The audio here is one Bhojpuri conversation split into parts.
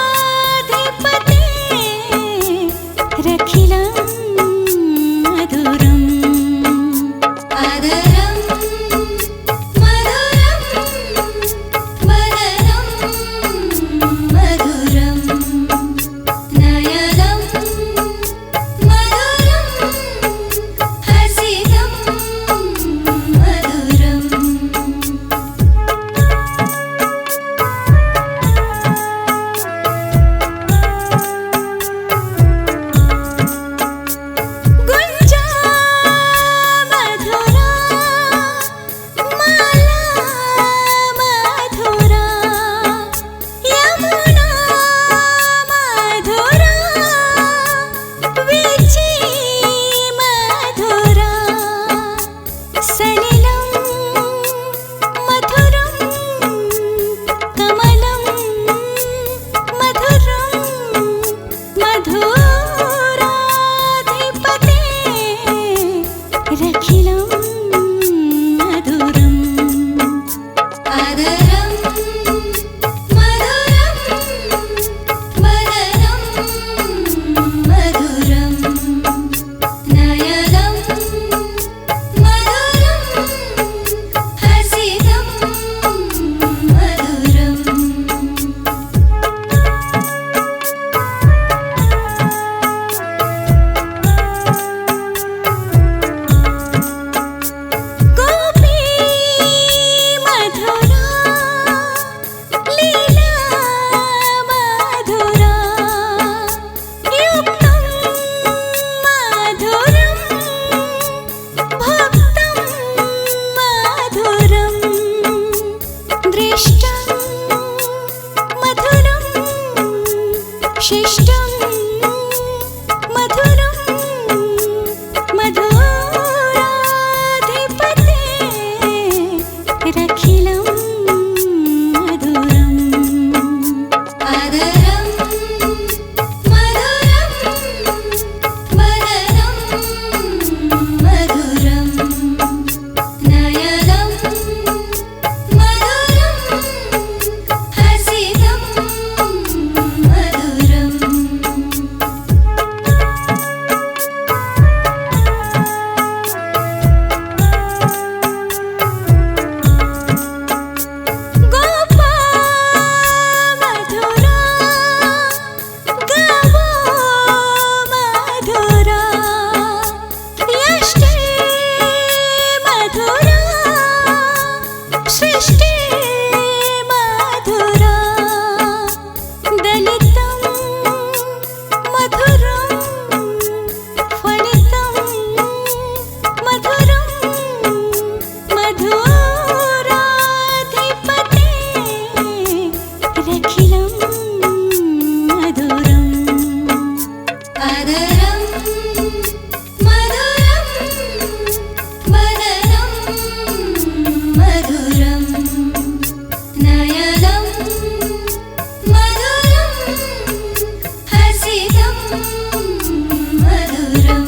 मधुराधिपते रखिलं मधुरम् आदरं मधुरं वदनं मधुरं नयनं मधुरं हसितं मधुरम् गुंजा मधुरा माला मधुरा यमुना मधुरा वीची मधुरा सलिलं मधुरं कमलं मधुरं मधुराधिपते रखिलं मधुरम् आदरं मधुरं वदनं मधुरं नयनं मधुरं हसितं मधुरम् गोपी मधुरा लीला मधुरा युक्तं मधुरं भक्तं मधुरं दृष्टं मधुरं शिष्टं मधुरं मधुराधिपते रखिलं मधुरम् आदरं मधुरं वदनं मधुरं नयनं मधुरं हसितं मधुरम् गोपा मधुरा गावो मधुरा यष्टे मधुरा सृष्टे मधुरा दलितं मधुरं फलितं मधुरं मधुराधिपते रखिलं मधुरम् आदरं मधुरं वदनं मधुरं नयनं मधुरं हसितं मधुरम्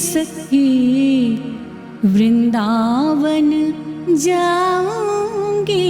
सखी वृंदावन जाऊंगी।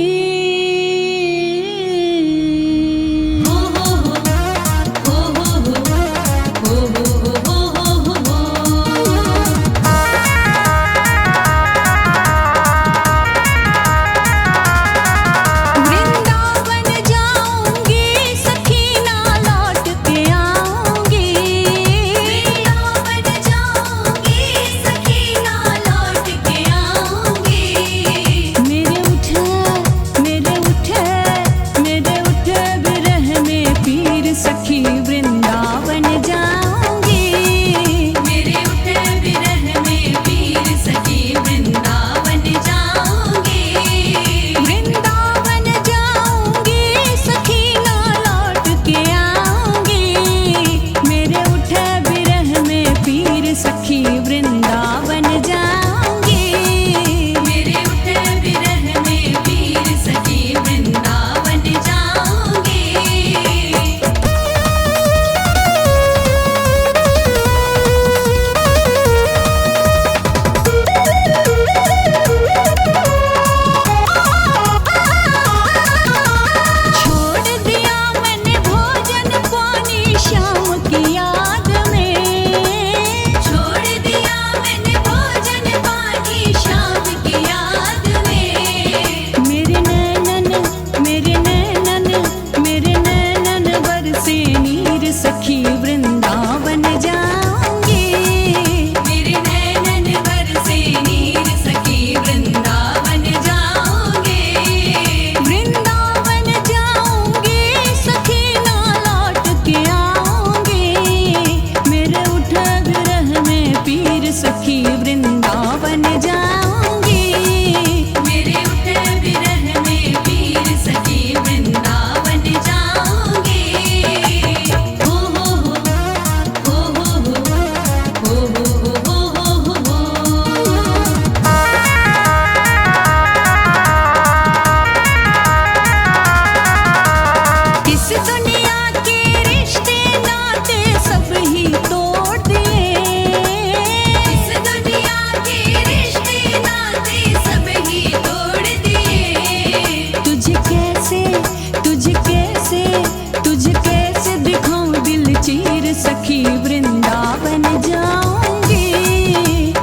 सखी वृंदावन जाऊंगी।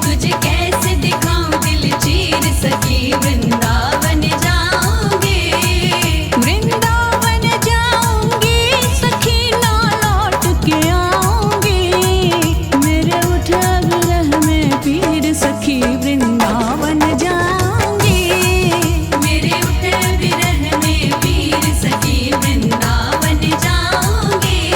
तुझे कैसे दिखाऊं दिल चीर सखी वृंदावन जाऊंगी। वृंदावन जाऊंगी सखी ना लौट के आऊंगी। मेरे उठे विरह में पीर सखी वृंदावन जाऊंगी। मेरे उठे विरह में पीर सखी वृंदावन जाऊंगी।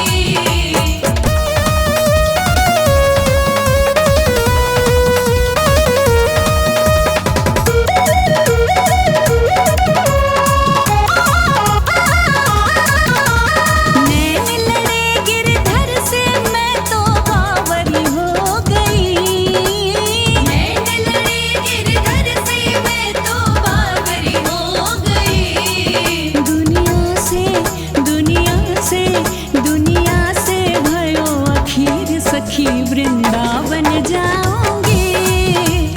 सखी वृंदावन जाऊंगी।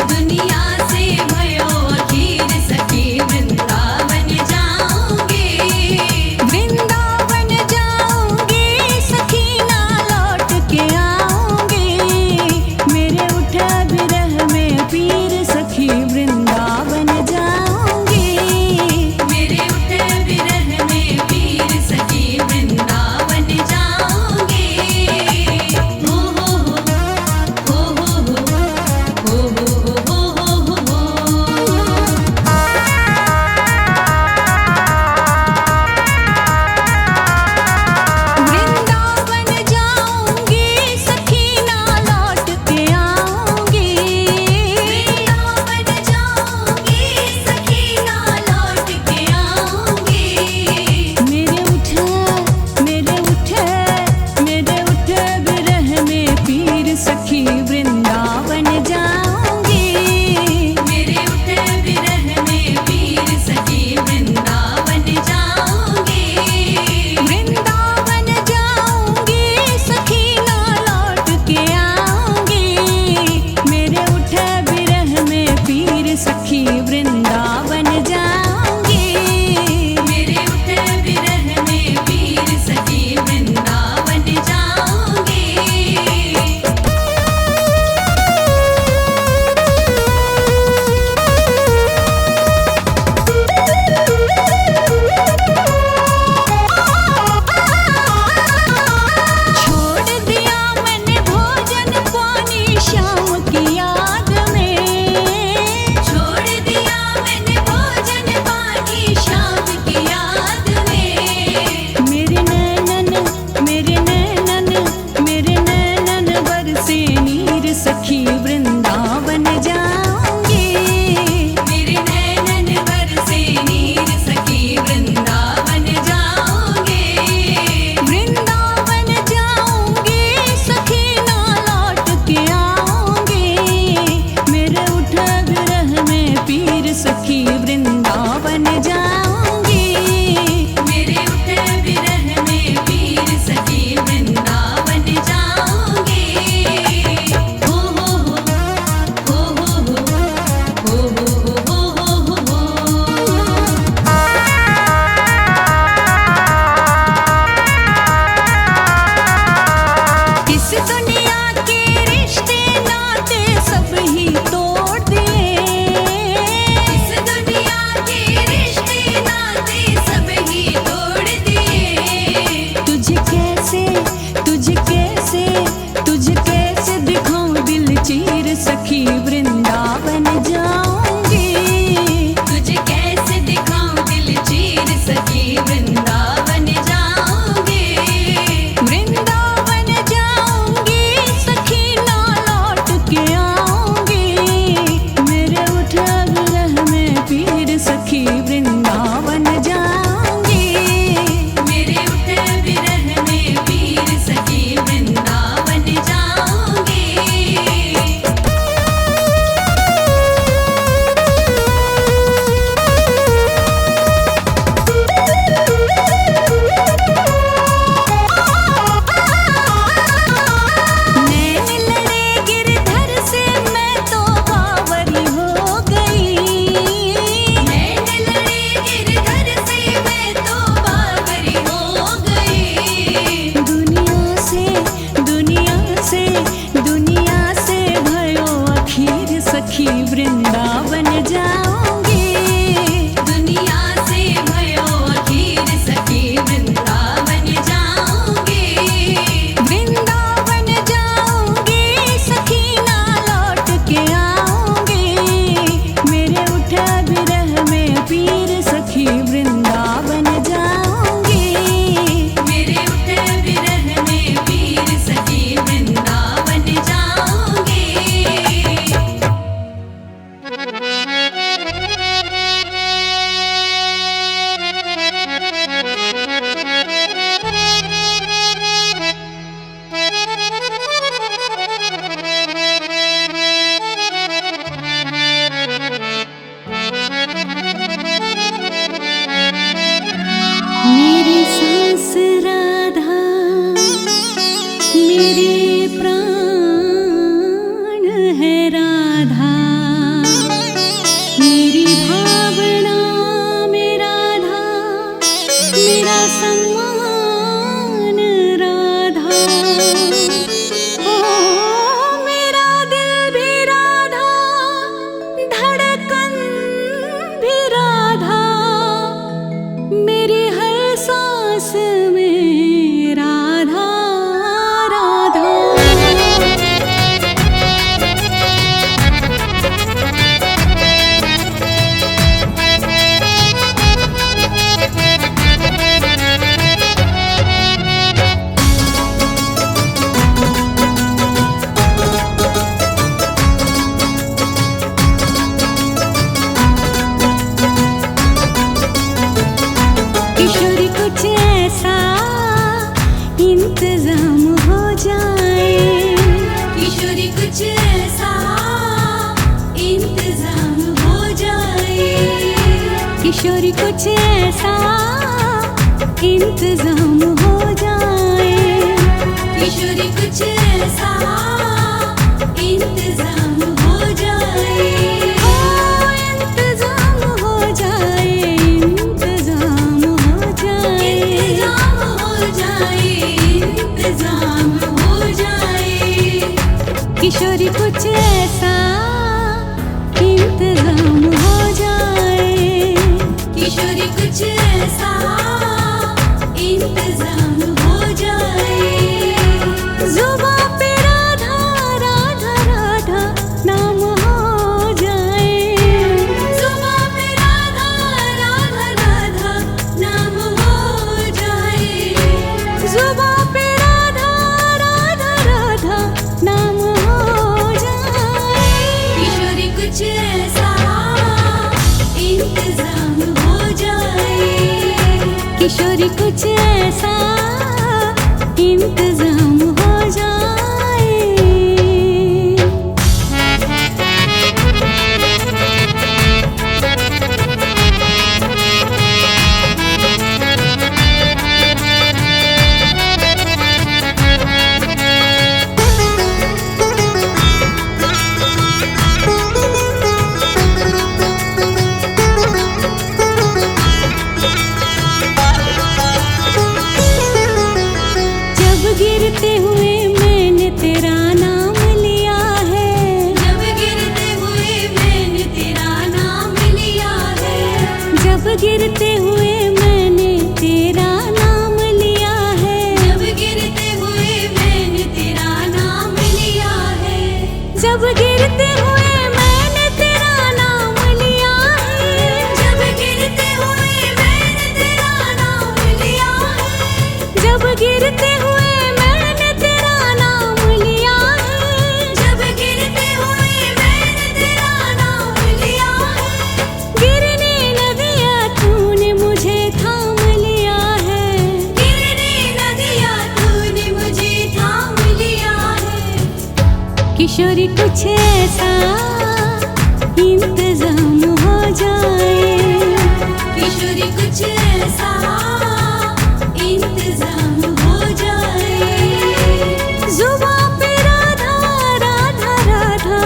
दुनिया से भयो अखीर सखी वृंदावन जाऊंगी। वृंदावन जाऊंगी सखी ना लौट के आऊंगी। मेरे उठे विरह में पीर सखी वृंदावन जाऊंगी। मेरे उठे विरह में पीर सखी वृंदावन जाऊंगी। सखी वृंदावन जाऊंगी। मेरे उठे विरह में पीर सखी वृंदावन जाऊंगी। वृंदावन जाऊंगी सखी ना लौट के आऊंगी। सखी वृंदावन जाऊंगी। दुनिया से भयो अखीर सखी वृंदावन जाऊंगी। वृंदावन जाऊंगी सखी ना लौट के आऊंगी। मेरे उठे बिरह में पीर सखी वृंदावन जाऊंगी। मेरे उठे बिरह में पीर सखी वृंदावन जाऊंगी। मेरी सांस राधा मेरे प्राण है राधा। मेरी भावना में राधा मेरा सम्मान राधा। ओ मेरा दिल भी राधा धड़कन भी राधा। मेरी हर सांस में राधा राधा। किशोरी कुछ ऐसा इंतजाम हो जाए। किशोरी कुछ ऐसा इंतजाम हो जाए। किशोरी कुछ ऐसा इंतजाम हो जाए। किशोरी कुछ ऐसा इंतजाम हो जाए। ओ इंतजाम हो जाए। इंतजाम हो जाए। इंतजाम हो जाए। इंतजाम हो जाए। किशोरी कुछ ऐसा इंतजाम हो जाए। किशोरी कुछ ऐसा इंतजाम हो जाए। जुबां पे राधा राधा राधा नाम हो जाए। जुबां पे राधा राधा राधा नाम हो जाए। जुबां पे राधा राधा राधा नाम हो जाए। किशोरी कुछ ऐसा इंतजाम हो जाए। किशोरी कुछ ऐसा इंतजाम हो जाए। जब गिरते हुए मैंने तेरा नाम लिया है। जब गिरते हुए मैंने तेरा नाम लिया है। जब गिरते हुए मैंने तेरा नाम लिया है। जब गिरते हुए मैंने तेरा नाम लिया है। जब गिरते हुए मैंने तेरा नाम लिया है। जब गिरते हुए मैंने तेरा नाम लिया है। जब गिरते हुए मैंने तेरा नाम लिया है। जब गिरते हुए मैंने तेरा नाम लिया है। गिरने न दिया तूने मुझे थाम लिया है। गिरने न दिया तूने मुझे थाम लिया है। किशोरी कुछ ऐसा इंतजाम हो जाए। किशोरी कुछ ऐसा इंतजाम हो जाए। जुबां पे राधा राधा राधा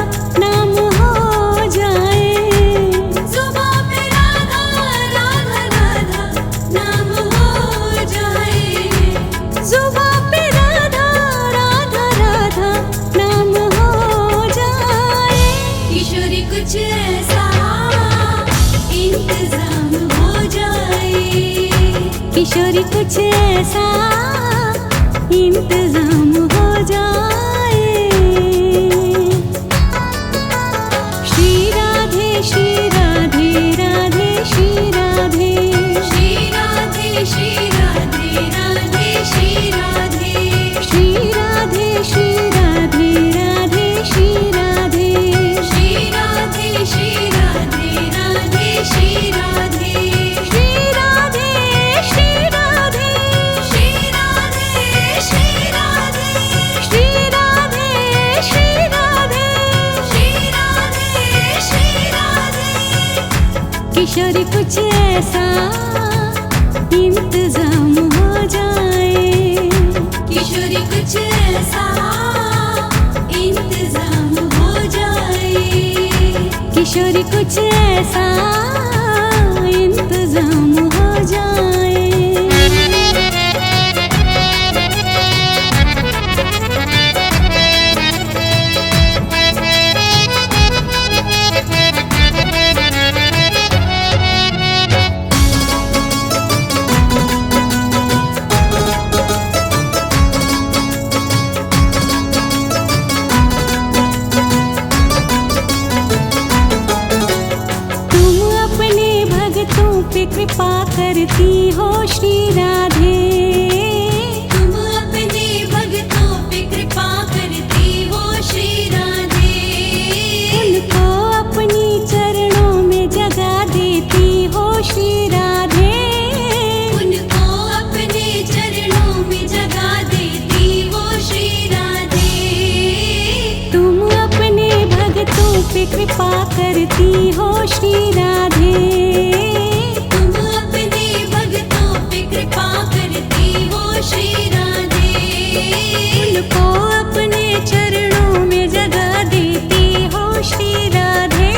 नाम हो जाए। जुबां पे राधा राधा राधा नाम हो जाए। जुबां पे राधा राधा राधा नाम हो जाए। किशोरी कुछ ऐसा इंतजाम हो जाए। श्री राधे श्री राधे राधे श्री राधे श्री राधे श्री राधे राधे श्री राधे श्री राधे श्री राधे राधे श्री राधे श्री राधे श्री राधे राधे श्री राधे श्री राधे श्री राधे श्री राधे श्री राधे श्री राधे श्री राधे श्री राधे श्री राधे। किशोरी कुछ ऐसा इंतजाम हो जाए। किशोरी कुछ ऐसा इंतजाम हो जाए। किशोरी कुछ ऐसा इंतजाम हो जाए। पे कृपा करती हो श्री राधे। तुम अपने भक्तों पे कृपा करती हो श्री राधे। उनको अपनी चरणों में जगह देती हो श्री राधे। उनको अपने चरणों में जगह देती हो श्री राधे। तुम अपने भक्तों पे कृपा करती हो श्री राधे। श्री राधे उनको अपने चरणों में जगह देती हो श्री राधे।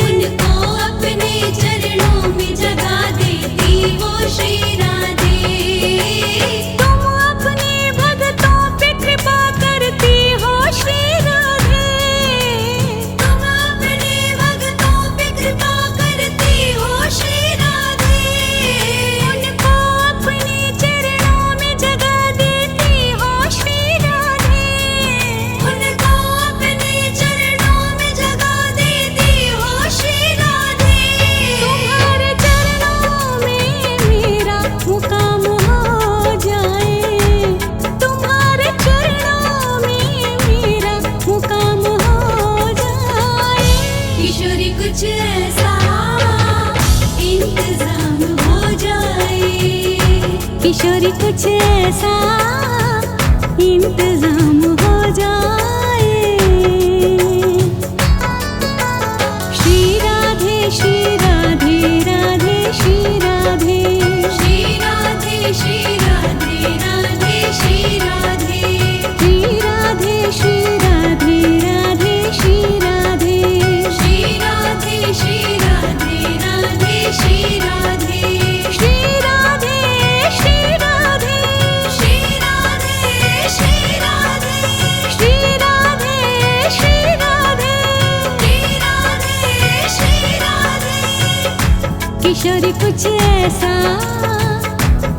उनको अपने चरणों में जगह देती हो श्री राधे। तुम अपने भक्तों पे कृपा करती हो श्री राधे। तुम अपने भक्तों पे कृपा करती हो श्री राधे। उनको अपने चरणों में जगह देती हो श्री राधे। उनको अपने चरणों में जगह देती हो श्री राधे। तुम्हारे चरणों में मेरा मुकाम हो जाए। तुम्हारे चरणों में मेरा मुकाम हो जाए। किशोरी कुछ ऐसा इंतजाम हो जाए। किशोरी कुछ ऐसा इंतजाम हो जाए। श्री राधे श्री राधे राधे श्री राधे श्री राधे श्री राधे राधे श्री राधे श्री राधे श्री राधे राधे श्री राधे श्री राधे श्री राधे राधे श्री राधे श्री राधे श्री राधे श्री राधे श्री राधे श्री राधे श्री राधे श्री राधे। किशोरी कुछ ऐसा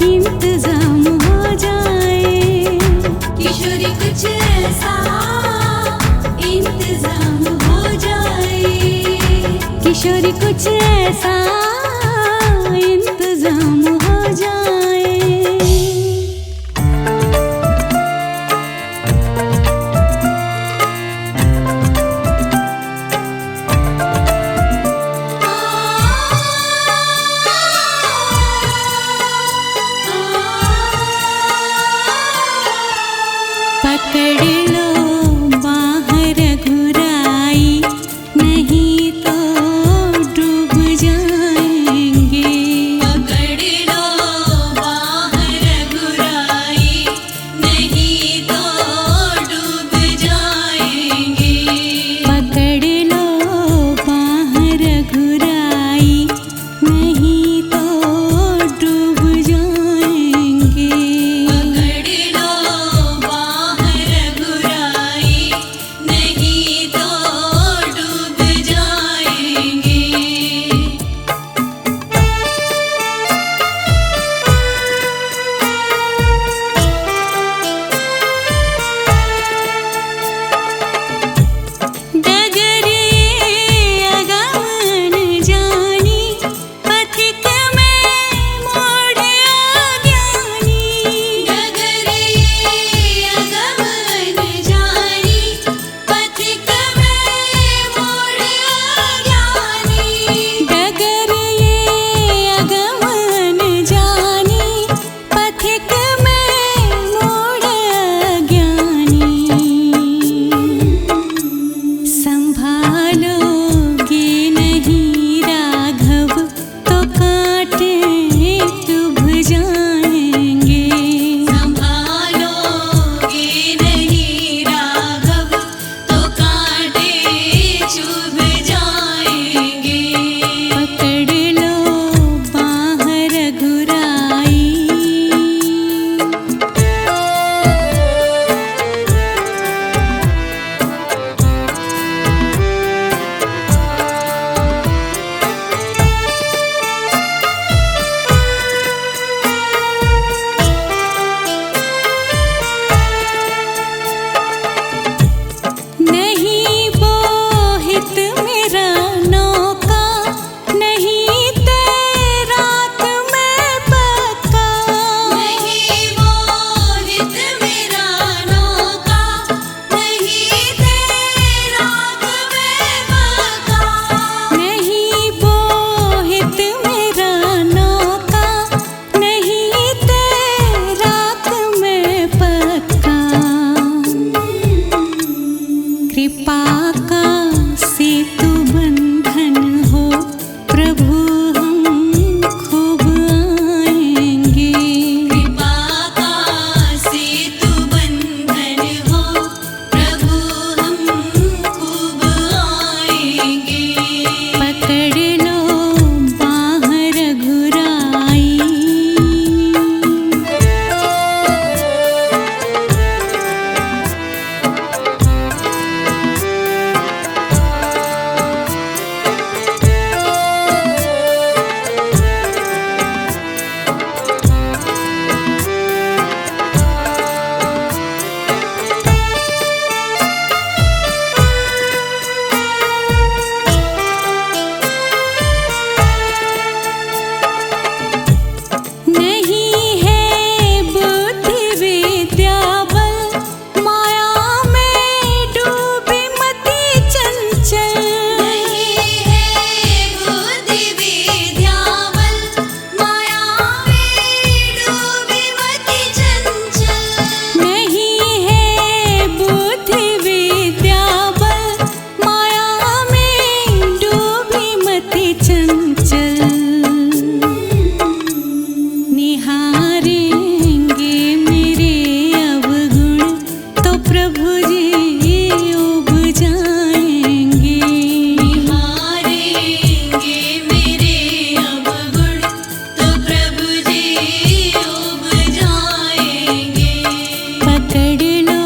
इंतजाम हो जाए। किशोरी कुछ ऐसा इंतजाम हो जाए। किशोरी कुछ ऐसा इंतजाम हो जाए। पकड़ लो बाह रघुराई, नहीं तो डूब जाए। कृपा का सेतु बंधन हो प्रभु हम खूब आएंगे। कृपा का सेतु बंधन हो प्रभु हम खूब आएंगे। पकड़ लो बाह रघुराई। नहीं है बुद्धि विद्या बल माया में डूबी मति चंचल। नहीं है बुद्धि विद्या बल माया में डूबी मति चंचल। नहीं है बुद्धि विद्या बल माया में डूबी मति चंचल। निहारेंगे मेरे अवगुण तो प्रभु जी उब जाएंगे। निहारेंगे मेरे अवगुण तो प्रभु जी उब जाएंगे। पकड़ लो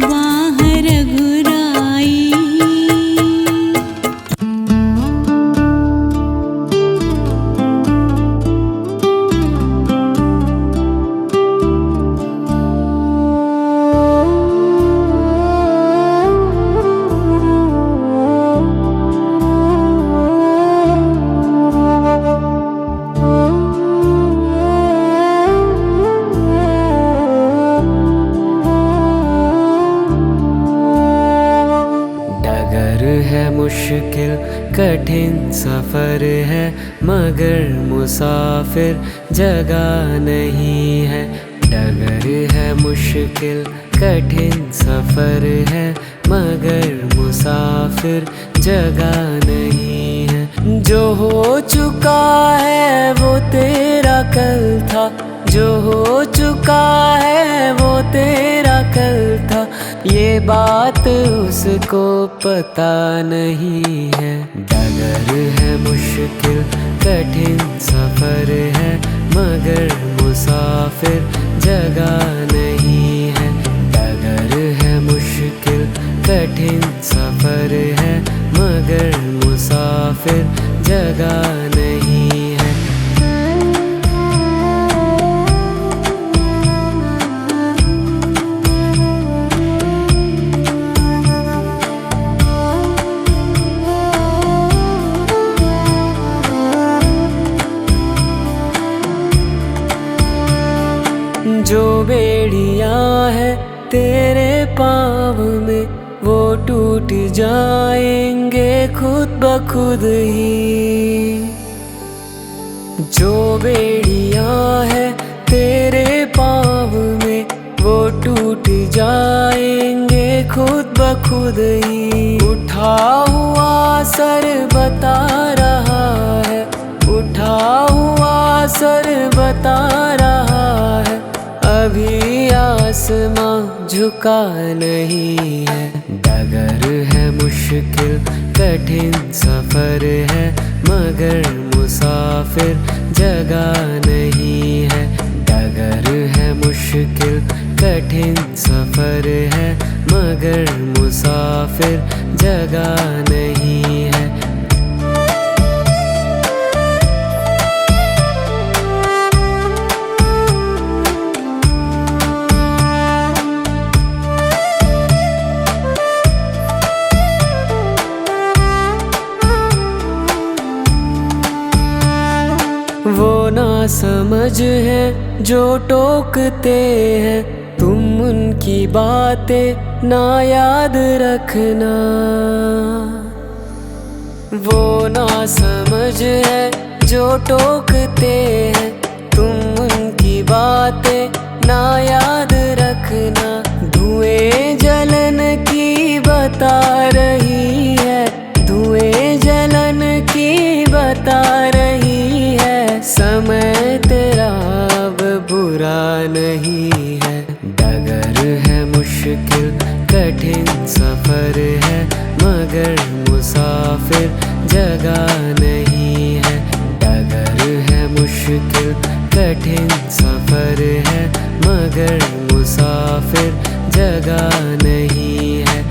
बाह रघुराई। डगर है मुश्किल कठिन सफर है मगर मुसाफिर जगह नहीं है। डगर है मुश्किल कठिन सफर है मगर मुसाफिर जगह नहीं है। जो हो चुका है वो तेरा कल था, जो हो चुका है वो तेरा कल था। ये बात उसको पता नहीं है। डगर है मुश्किल कठिन सफर है मगर मुसाफिर जगह नहीं है। डगर है मुश्किल कठिन सफर है मगर मुसाफिर जगह नहीं है। जो बेड़ियां है तेरे पाँव में वो टूट जाएंगे खुद ब खुद ही। जो बेड़ियां है तेरे पाँव में वो टूट जाएंगे खुद ब खुद ही। उठा हुआ सर बता रहा है, उठा हुआ सर बता रहा है। अभी आसमां झुका नहीं है। डगर है मुश्किल कठिन सफर है मगर मुसाफिर जगह नहीं है। डगर है मुश्किल कठिन सफर है मगर मुसाफिर जगह नहीं है। वो ना समझ है जो टोकते हैं, तुम उनकी बातें ना याद रखना। वो ना समझ है जो टोकते हैं, तुम उनकी बातें ना याद रखना। धुएं जलन की बता रही है, धुएं जलन की बता रही है। समय तेरा अब बुरा नहीं है। डगर है मुश्किल कठिन सफर है, मगर मुसाफिर जगह नहीं है। डगर है मुश्किल कठिन सफर है, मगर मुसाफिर जगह नहीं है।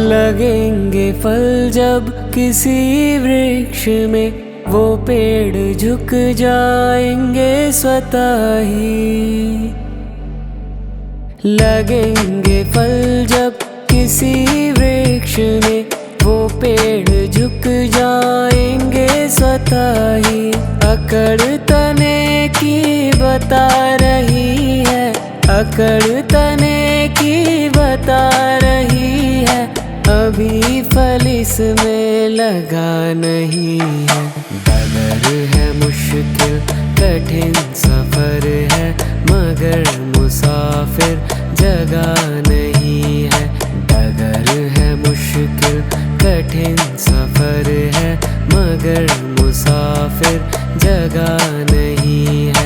लगेंगे फल जब किसी वृक्ष में, वो पेड़ झुक जाएंगे स्वतः ही। लगेंगे फल जब किसी वृक्ष में, वो पेड़ झुक जाएंगे स्वतः ही। अकड़ तने की बता रही है, अकड़ तने की बता रही है। अभी फल इसमें लगा नहीं है। डगर है मुश्किल कठिन सफर है, मगर मुसाफिर जगह नहीं है। डगर है मुश्किल कठिन सफर है, मगर मुसाफिर जगह नहीं है।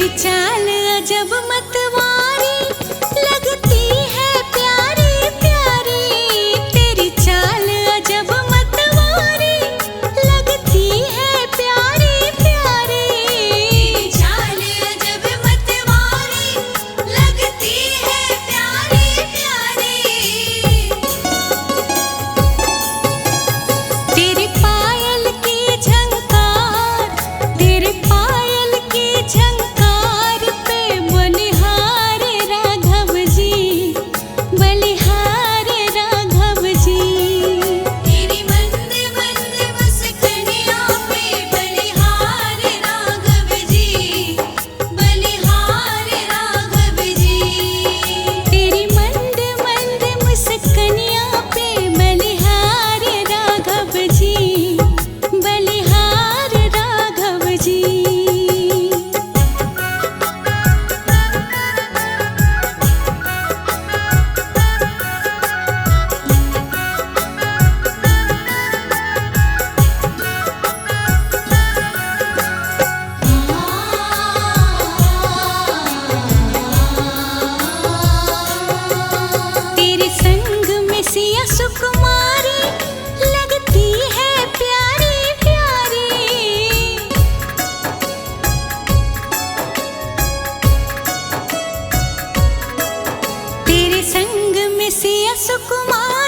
तेरी चाल अजब मतवारी लगती है प्यारी प्यारी, तेरी चाल अजब मतवारी लगती है प्यारी प्यारी, चाल अजब मतवारी लगती है प्यारी प्यारी। तेरी पायल की झंकार, तेरे पायल की झंकार पे बलिहार राघव जी, बलिहार राघव जी। तेरी मंद मंद मुस्कानियों पे बलिहार राघव जी, बलिहार राघव जी। तेरी मंद मंद मुस्कानियों पे बलिहार राघव जी, बलिहार राघव जी। तेरे संग में सिया सुकुमारी लगती है प्यारी प्यारी, तेरे संग में सिया सुकुमारी